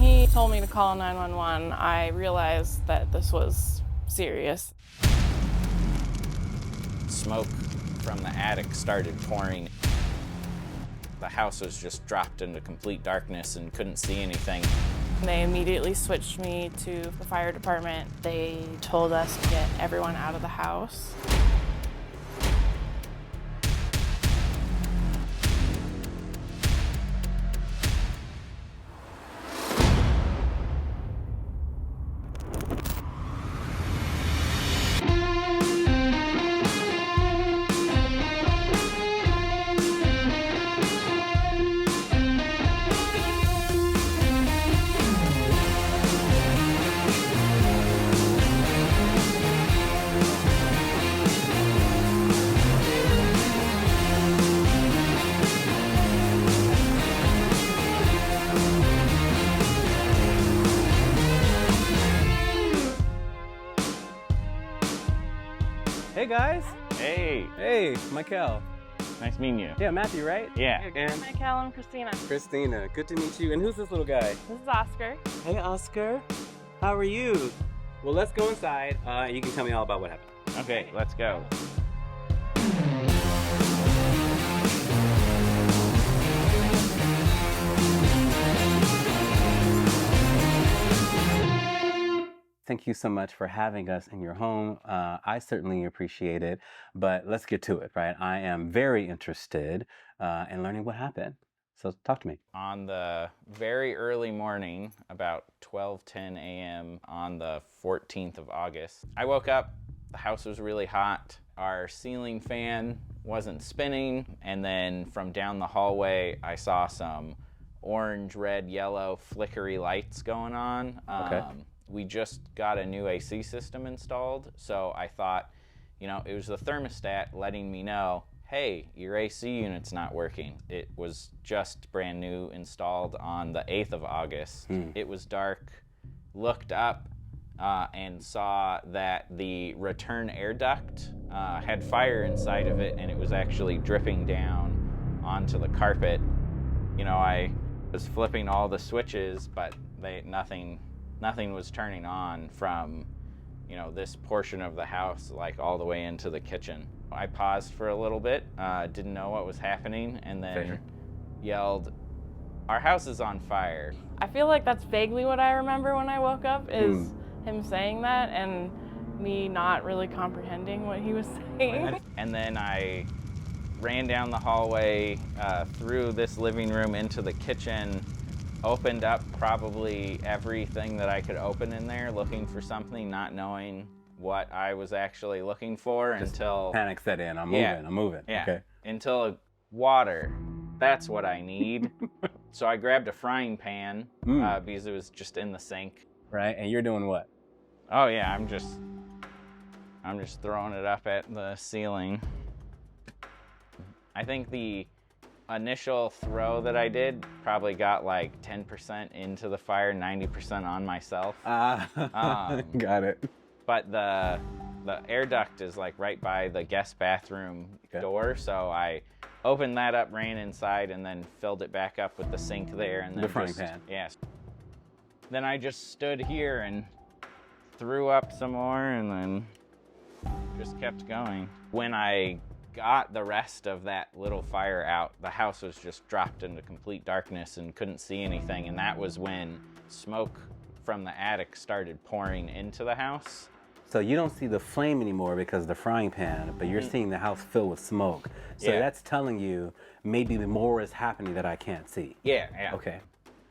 he told me to call 911, I realized that this was serious. Smoke from the attic started pouring. The house was just dropped into complete darkness and couldn't see anything. They immediately switched me to the fire department. They told us to get everyone out of the house. Hey guys! Hey, Hey, Michael. nice meeting you. Yeah, Matthew, right? Yeah. And Michael and Christina. Christina, good to meet you. And who's this little guy? This is Oscar. Hey, Oscar. How are you? Well, let's go inside. You can tell me all about what happened. Okay, let's go. Thank you so much for having us in your home. I certainly appreciate it, but let's get to it, right? I am very interested in learning what happened. So talk to me. On the very early morning, about 12:10 a.m. on the 14th of August, I woke up, the house was really hot, our ceiling fan wasn't spinning, and then from down the hallway, I saw some orange, red, yellow flickery lights going on. Okay. We just got a new AC system installed, so I thought, you know, it was the thermostat letting me know, hey, your AC unit's not working. It was just brand new installed on the 8th of August. It was dark, looked up and saw that the return air duct had fire inside of it, and it was actually dripping down onto the carpet. You know, I was flipping all the switches, but nothing was turning on from, you know, this portion of the house, like all the way into the kitchen. I paused for a little bit, didn't know what was happening, and then yelled, "Our house is on fire." I feel like that's vaguely what I remember when I woke up, is him saying that and me not really comprehending what he was saying. And then I ran down the hallway, through this living room into the kitchen, opened up probably everything that I could open in there, looking for something, not knowing what I was actually looking for. Just until panic set in. I'm moving. Yeah. Okay. Until water. That's what I need. So I grabbed a frying pan because it was just in the sink. Right. And you're doing what? Oh yeah, I'm just throwing it up at the ceiling. I think the initial throw that I did probably got like 10% into the fire, 90% on myself. Got it. But the air duct is like right by the guest bathroom door, so I opened that up, ran inside, and then filled it back up with the sink there, and then The frying pan. Yes. Then I just stood here and threw up some more, and then just kept going. When I got the rest of that little fire out, the house was just dropped into complete darkness and couldn't see anything, and that was when smoke from the attic started pouring into the house. So you don't see the flame anymore because of the frying pan, but you're seeing the house filled with smoke. So that's telling you maybe more is happening that I can't see. Yeah. Okay.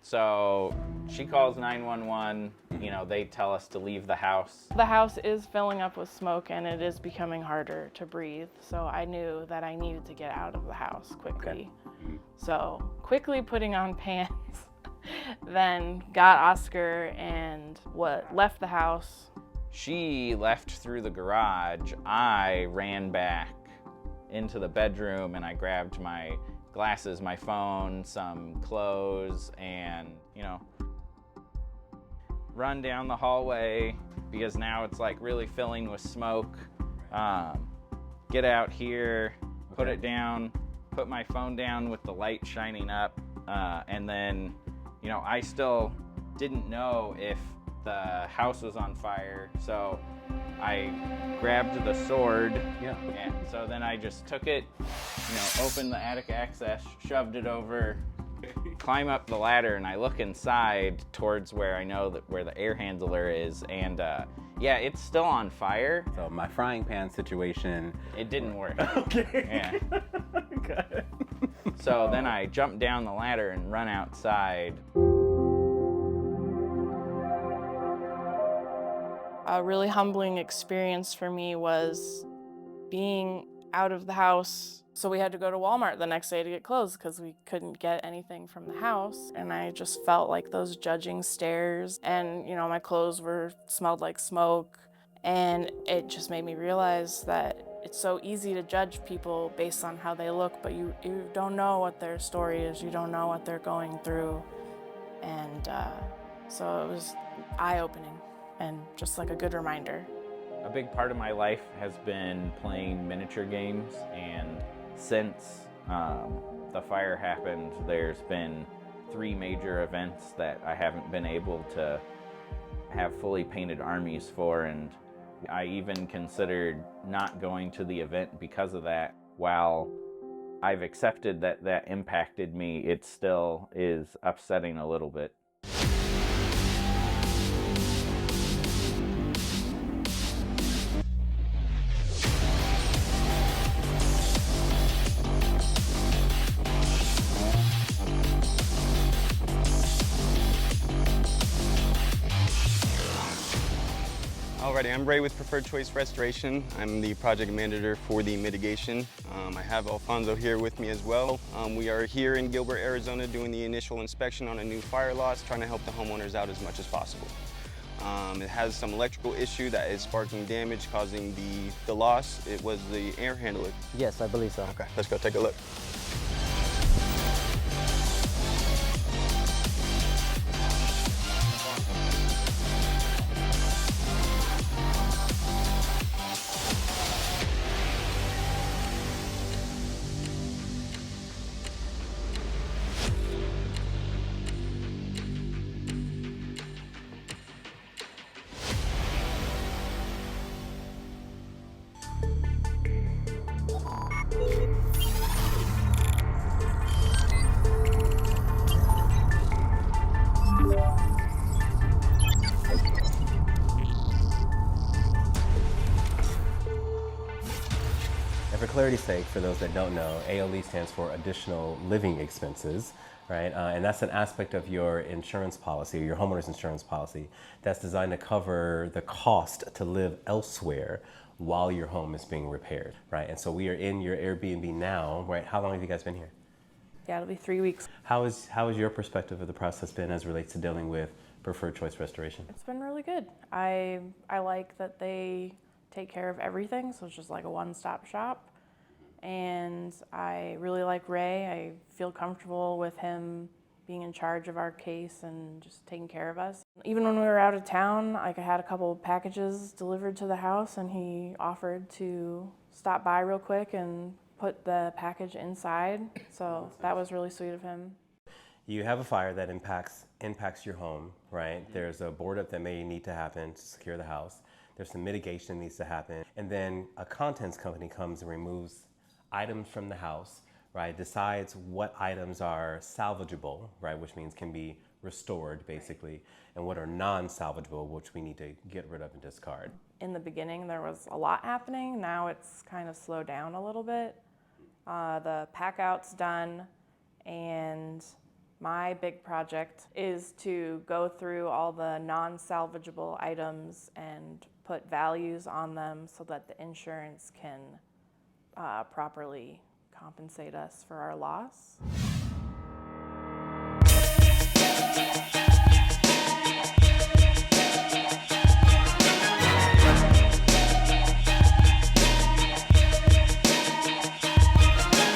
So she calls 911, you know, they tell us to leave the house. The house is filling up with smoke and it is becoming harder to breathe, so I knew that I needed to get out of the house quickly. Okay. So quickly putting on pants, then got Oscar and left the house. She left through the garage. I ran back into the bedroom and I grabbed my glasses, my phone, some clothes, and, you know, run down the hallway because now it's like really filling with smoke. Get out here, put it down, put my phone down with the light shining up, and then, you know, I still didn't know if the house was on fire, so I grabbed the sword. Yeah. And so then I just took it, you know, opened the attic access, shoved it over, climb up the ladder, and I look inside towards where I know that where the air handler is, and yeah, it's still on fire. So my frying pan situation. It didn't work. Okay. Yeah. Got it. So then I jumped down the ladder and run outside. A really humbling experience for me was being out of the house. So we had to go to Walmart the next day to get clothes because we couldn't get anything from the house. And I just felt like those judging stares, and you know, my clothes smelled like smoke. And it just made me realize that it's so easy to judge people based on how they look, but you don't know what their story is. You don't know what they're going through. And so it was eye-opening and just like a good reminder. A big part of my life has been playing miniature games, and since the fire happened, there's been 3 major events that I haven't been able to have fully painted armies for, and I even considered not going to the event because of that. While I've accepted that that impacted me, it still is upsetting a little bit. Alrighty, I'm Ray with Preferred Choice Restoration. I'm the project manager for the mitigation. I have Alfonso here with me as well. We are here in Gilbert, Arizona doing the initial inspection on a new fire loss, trying to help the homeowners out as much as possible. It has some electrical issue that is sparking damage, causing the loss. It was the air handler. Yes, I believe so. Okay, let's go take a look. And for clarity's sake, for those that don't know, ALE stands for Additional Living Expenses, right? And that's an aspect of your insurance policy, your homeowner's insurance policy, that's designed to cover the cost to live elsewhere while your home is being repaired, right? And so we are in your Airbnb now, right? How long have you guys been here? Yeah, it'll be 3 weeks. How is your perspective of the process been as it relates to dealing with Preferred Choice Restoration? It's been really good. I like that they take care of everything, so it's just like a one-stop shop. And I really like Ray. I feel comfortable with him being in charge of our case and just taking care of us. Even when we were out of town, like I had a couple of packages delivered to the house, and he offered to stop by real quick and put the package inside. So that was really sweet of him. You have a fire that impacts your home, right? There's a board up that may need to happen to secure the house. There's some mitigation that needs to happen. And then a contents company comes and removes items from the house, right? Decides what items are salvageable, right? Which means can be restored basically, and what are non-salvageable, which we need to get rid of and discard. In the beginning, there was a lot happening. Now it's kind of slowed down a little bit. The pack out's done, and my big project is to go through all the non-salvageable items and put values on them so that the insurance can properly compensate us for our loss.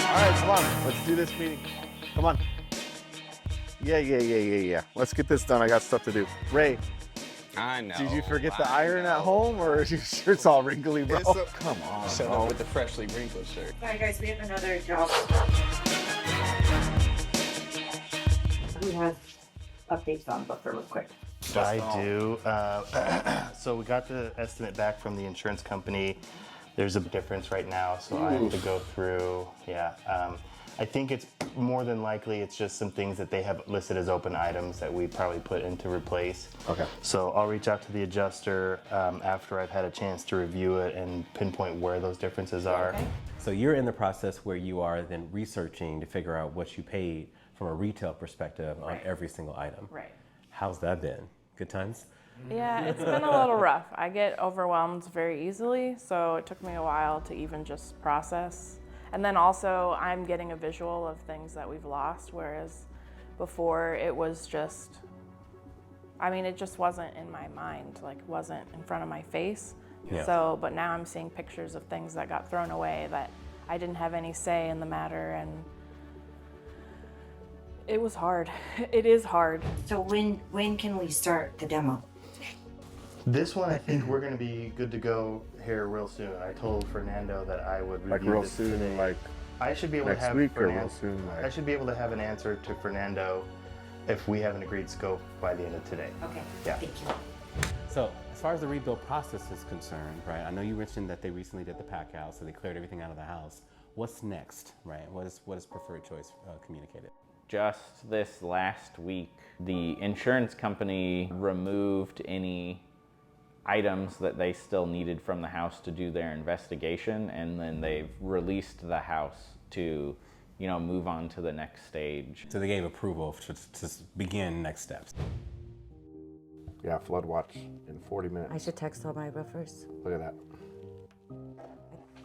All right, come on, let's do this meeting. Come on. Yeah. Let's get this done. I got stuff to do. Ray, I know. did you forget the iron at home, or is your shirt's all wrinkly, bro? Come on, Shut bro. up with the freshly wrinkled shirt. Sorry guys, we have another job. We have updates on Bucher real quick. I do. So we got the estimate back from the insurance company. There's a difference right now, so I have to go through. Yeah. I think it's more than likely it's just some things that they have listed as open items that we probably put in to replace. Okay. So I'll reach out to the adjuster after I've had a chance to review it and pinpoint where those differences are. Okay. So you're in the process where you are then researching to figure out what you paid from a retail perspective on every single item. Right. How's that been? Good times? Yeah, it's been a little rough. I get overwhelmed very easily, so it took me a while to even just process. And then also, I'm getting a visual of things that we've lost, whereas before it was just, I mean, it just wasn't in my mind, like wasn't in front of my face. Yeah. So, but now I'm seeing pictures of things that got thrown away that I didn't have any say in the matter, and it was hard. It is hard. So when can we start the demo? This one, I think we're going to be good to go here real soon. I told Fernando that I would review Like real this soon, today. like I should be able next to have week or Fernando. real soon, like- I should be able to have an answer to Fernando if we have an agreed scope by the end of today. Okay, Yeah. thank you. So as far as the rebuild process is concerned, right, I know you mentioned that they recently did the pack out, so they cleared everything out of the house. What's next, right? What is preferred choice communicated? Just this last week, the insurance company removed any items that they still needed from the house to do their investigation, and then they've released the house to, move on to the next stage. So they gave approval to begin next steps. yeah, flood watch in 40 minutes. I should text all my roofers. Look at that.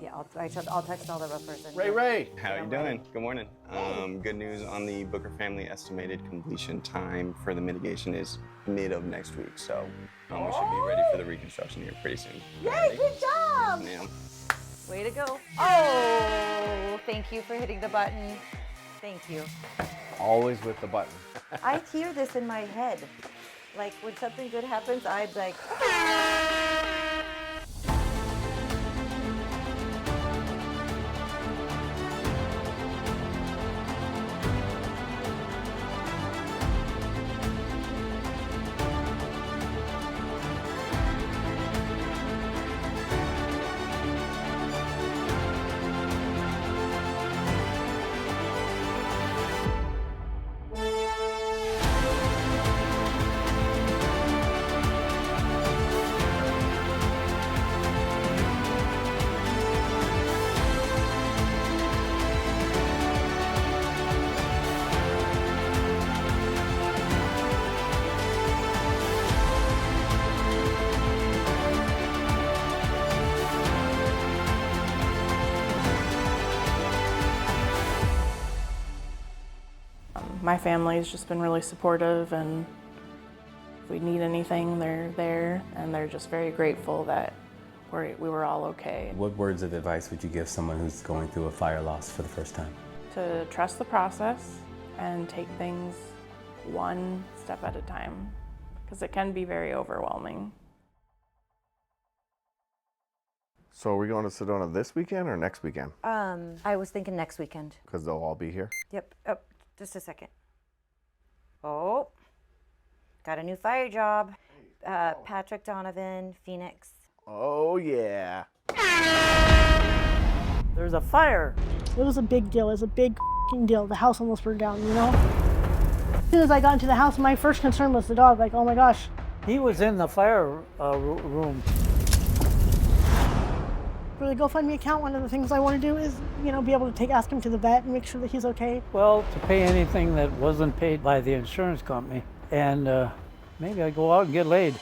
Yeah, I'll text all the roofers. And Ray. How you doing? Good morning. Good news on the Bucher Family estimated completion time for the mitigation is mid of next week, so we should be ready for the reconstruction here pretty soon. Yay, good job! Yes, ma'am. Way to go. Oh, thank you for hitting the button. Thank you. Always with the button. I hear this in my head. Like when something good happens, I'm like, My family's just been really supportive, and if we need anything, they're there, and they're just very grateful that we were all okay. What words of advice would you give someone who's going through a fire loss for the first time? To trust the process and take things one step at a time, because it can be very overwhelming. So are we going to Sedona this weekend or next weekend? I was thinking next weekend. Because they'll all be here. Yep. Oh, just a second. Oh, got a new fire job. Patrick Donovan, Phoenix. Oh yeah. There's a fire. It was a big deal. It was a big f***ing deal. The house almost burned down, you know? As soon as I got into the house, my first concern was the dog. Like, oh my gosh. He was in the fire room. For the GoFundMe account, one of the things I want to do is, be able to ask him to the vet and make sure that he's okay. Well, to pay anything that wasn't paid by the insurance company. And maybe I go out and get laid.